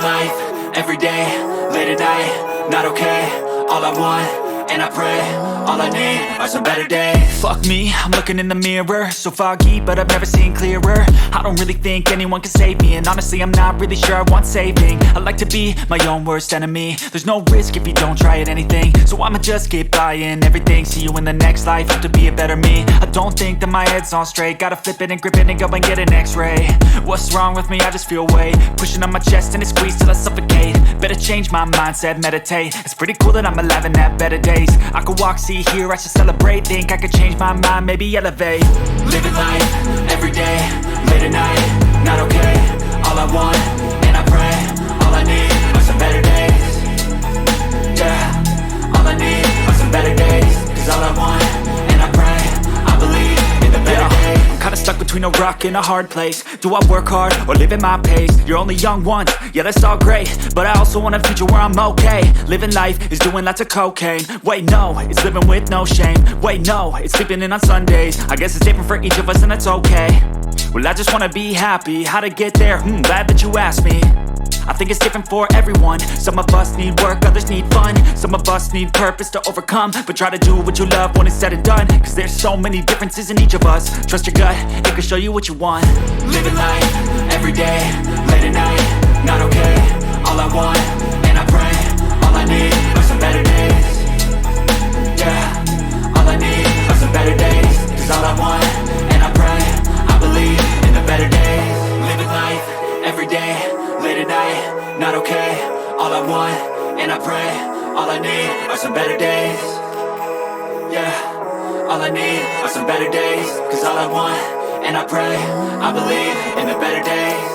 life, everyday, late at night, not okay. All I want, and I pray, all I need are some better days. Fuck me, I'm looking in the mirror, so foggy, but I've never seen clearer. I don't really think anyone can save me, and honestly I'm not really sure I want saving. I like to be my own worst enemy. There's no risk if you don't try at anything, so I'ma just keep buying everything. See you in the next life, have to be a better me. I don't think that my head's on straight, gotta flip it and grip it and go and get an x-ray. What's wrong with me? I just feel weight pushing on my chest and it squeezes till I suffocate. Better change my mindset, meditate. It's pretty cool that I'm alive and have better days. I could walk, see, hear, I should celebrate. Think I could change my mind, maybe elevate. Living life, everyday, late at night, not okay. All I want, and I pray, all I need are some better days. Yeah, all I need are some better days. Cause all I want, and I pray, I believe in the better days. I'm kinda stuck between a rock and a hard place. Do I work hard or live at my pace? You're only young once, yeah that's all great, but I also want a future where I'm okay. Living life is doing lots of cocaine. Wait no, it's living with no shame. Wait no, it's sleeping in on Sundays. I guess it's different for each of us and that's okay. Well I just wanna be happy, how to get there? Glad that you asked me. I think it's different for everyone. Some of us need work, others need fun. Some of us need purpose to overcome. But try to do what you love when it's said and done. Cause there's so many differences in each of us. Trust your gut, it can show you what you want. Living life, everyday, late at night, not okay. All I want, and I pray, all I need are some better days. Yeah, all I need are some better days. Cause all I want, and I pray, I believe in the better days. Living life, everyday, late at night, not okay. All I want, and I pray, all I need are some better days. Yeah, all I need are some better days. Cause all I want, and I pray, I believe in the better days.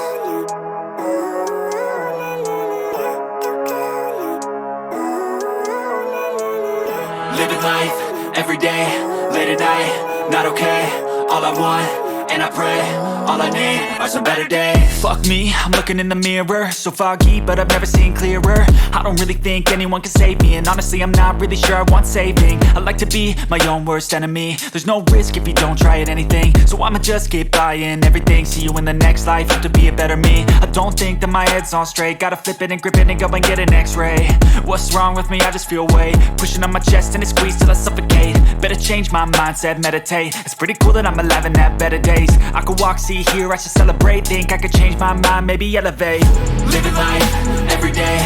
Living life, everyday, late at night, not okay. All I want, and I pray, all I need are some better days. Fuck me, I'm looking in the mirror, so foggy, but I've never seen clearer. I don't really think anyone can save me, and honestly I'm not really sure I want saving. I like to be my own worst enemy. There's no risk if you don't try at anything, so I'ma just keep buying everything. See you in the next life, have to be a better me. I don't think that my head's on straight, gotta flip it and grip it and go and get an x-ray. What's wrong with me? I just feel weight pushing on my chest and it squeezes till I suffocate. Better change my mindset, meditate. It's pretty cool that I'm alive and have better days. I could walk, see, hear, I should celebrate. Think I could change my mind, maybe elevate. Living life, everyday,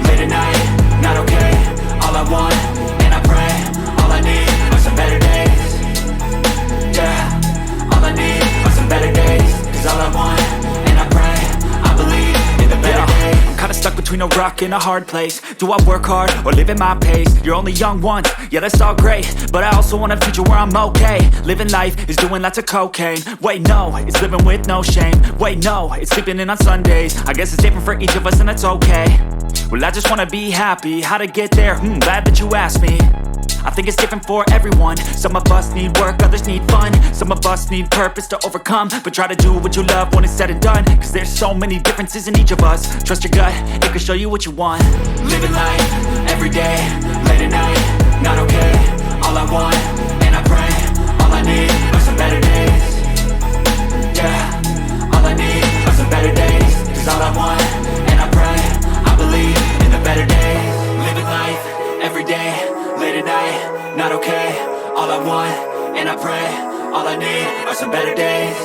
late at night, not okay. All I want, and I pray, all I need are some better days. Yeah, all I need are some better days. Cause all I want, and I pray, I believe in the better days. I'm kinda stuck between a rock and a hard place. Do I work hard or live at my pace? You're only young once, yeah that's all great, but I also want a future where I'm okay. Living life is doing lots of cocaine. Wait no, it's living with no shame. Wait no, it's sleeping in on Sundays. I guess it's different for each of us and that's okay. Well I just wanna be happy, how to get there? Glad that you asked me. I think it's different for everyone. Some of us need work, others need fun. Some of us need purpose to overcome. But try to do what you love when it's said and done. Cause there's so many differences in each of us. Trust your gut, it can show you what you want. Living life, everyday, late at night, not okay. All I want, and I pray, all I need are some better days. Yeah, all I need are some better days. Cause all I want, and I pray, I believe in the better days. Living life, everyday, late at night, not okay. All I want, and I pray, all I need are some better days.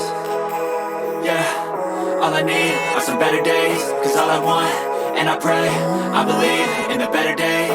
Yeah, all I need are some better days. Cause all I want, and I pray, I believe in the better days.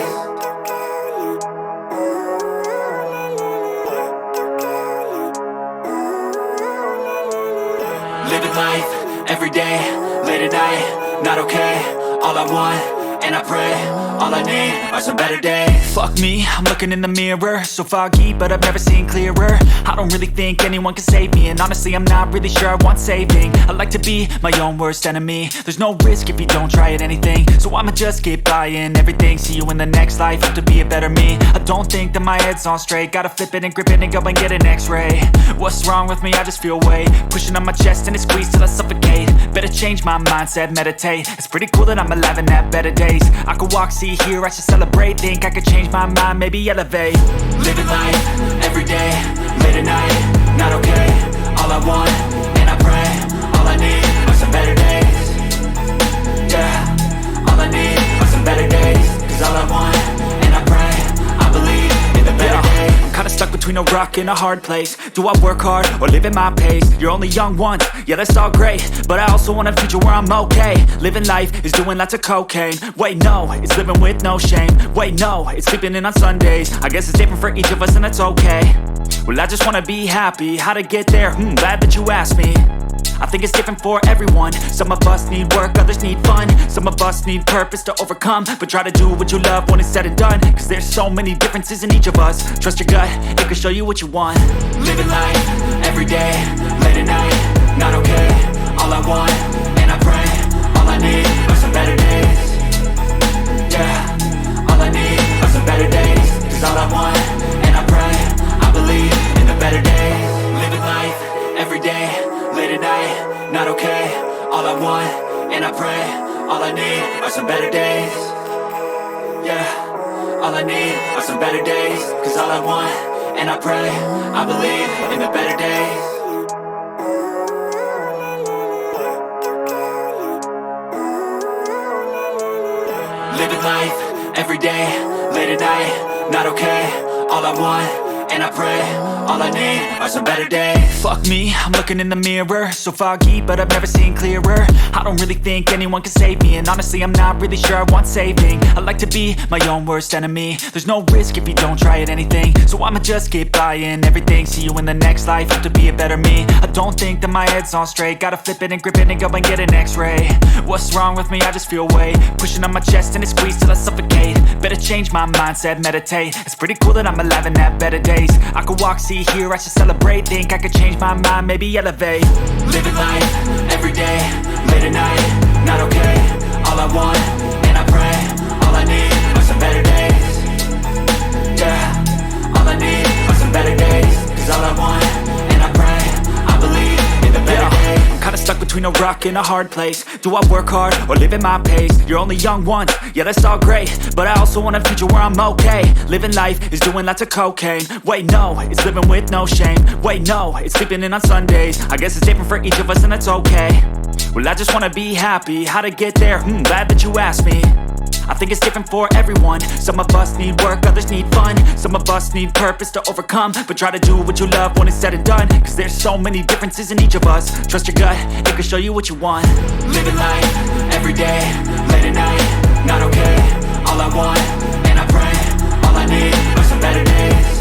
Living life, everyday, late at night, not okay. All I want, and I pray, all I need are some better days. Fuck me, I'm looking in the mirror, so foggy, but I've never seen clearer. I don't really think anyone can save me, and honestly I'm not really sure I want saving. I like to be my own worst enemy. There's no risk if you don't try at anything, so I'ma just keep buying everything. See you in the next life, have to be a better me. I don't think that my head's on straight, gotta flip it and grip it and go and get an x-ray. What's wrong with me? I just feel weight pushing on my chest and it squeezes till I suffocate. Better change my mindset, meditate. It's pretty cool that I'm alive and have better days. I could walk, see, hear, I should celebrate. Think I could change my mind, maybe elevate. Living life, everyday, late at night, not okay. All I want, and I pray, all I need are some better days. Yeah, between a rock and a hard place. Do I work hard or live at my pace? You're only young once, yeah that's all great, but I also want a future where I'm okay. Living life is doing lots of cocaine. Wait no, it's living with no shame. Wait no, it's sleeping in on Sundays. I guess it's different for each of us and that's okay. Well I just wanna be happy, how to get there? Glad that you asked me. I think it's different for everyone. Some of us need work, others need fun. Some of us need purpose to overcome. But try to do what you love when it's said and done, cause there's so many differences in each of us. Trust your gut, it can show you what you want. Living life, everyday, late at night, not okay. All I want, and I pray, all I need are some better days. Yeah, all I need are some better days. Cause all I want, and I pray, I believe in the better days. Living life, everyday, late at night, not okay. All I want, and I pray, all I need are some better days. Yeah, all I need are some better days. Cause all I want, and I pray, I believe in the better days. Living life, everyday, late at night, not okay. All I want, and I pray, all I need are some better days. Fuck me, I'm looking in the mirror, so foggy, but I've never seen clearer. I don't really think anyone can save me, and honestly I'm not really sure I want saving. I like to be my own worst enemy. There's no risk if you don't try at anything, so I'ma just keep buying everything. See you in the next life, hope to be a better me. I don't think that my head's on straight, gotta flip it and grip it and go and get an x-ray. What's wrong with me? I just feel weight pushing on my chest and it squeezes till I suffocate. Better change my mindset, meditate. It's pretty cool that I'm alive and have better days. I could walk, see, hear, I should celebrate. Think I could change my mind, maybe elevate. Living life, everyday, late at night, not okay. All I want, and I pray, all I need are some better days. Yeah, all I need are some better days. Cause all I want, and I pray, I believe in the better days. I'm kinda stuck between a rock and a hard place. Do I work hard or live at my pace? You're only young once, yeah that's all great, but I also want a future where I'm okay. Living life is doing lots of cocaine. Wait no, it's living with no shame. Wait no, it's sleeping in on Sundays. I guess it's different for each of us and that's okay. Well I just wanna be happy, how to get there? Glad that you asked me. I think it's different for everyone. Some of us need work, others need fun. Some of us need purpose to overcome. But try to do what you love when it's said and done, cause there's so many differences in each of us. Trust your gut, it can show you what you want. Living life, everyday, late at night, not okay. All I want, and I pray, all I need are some better days.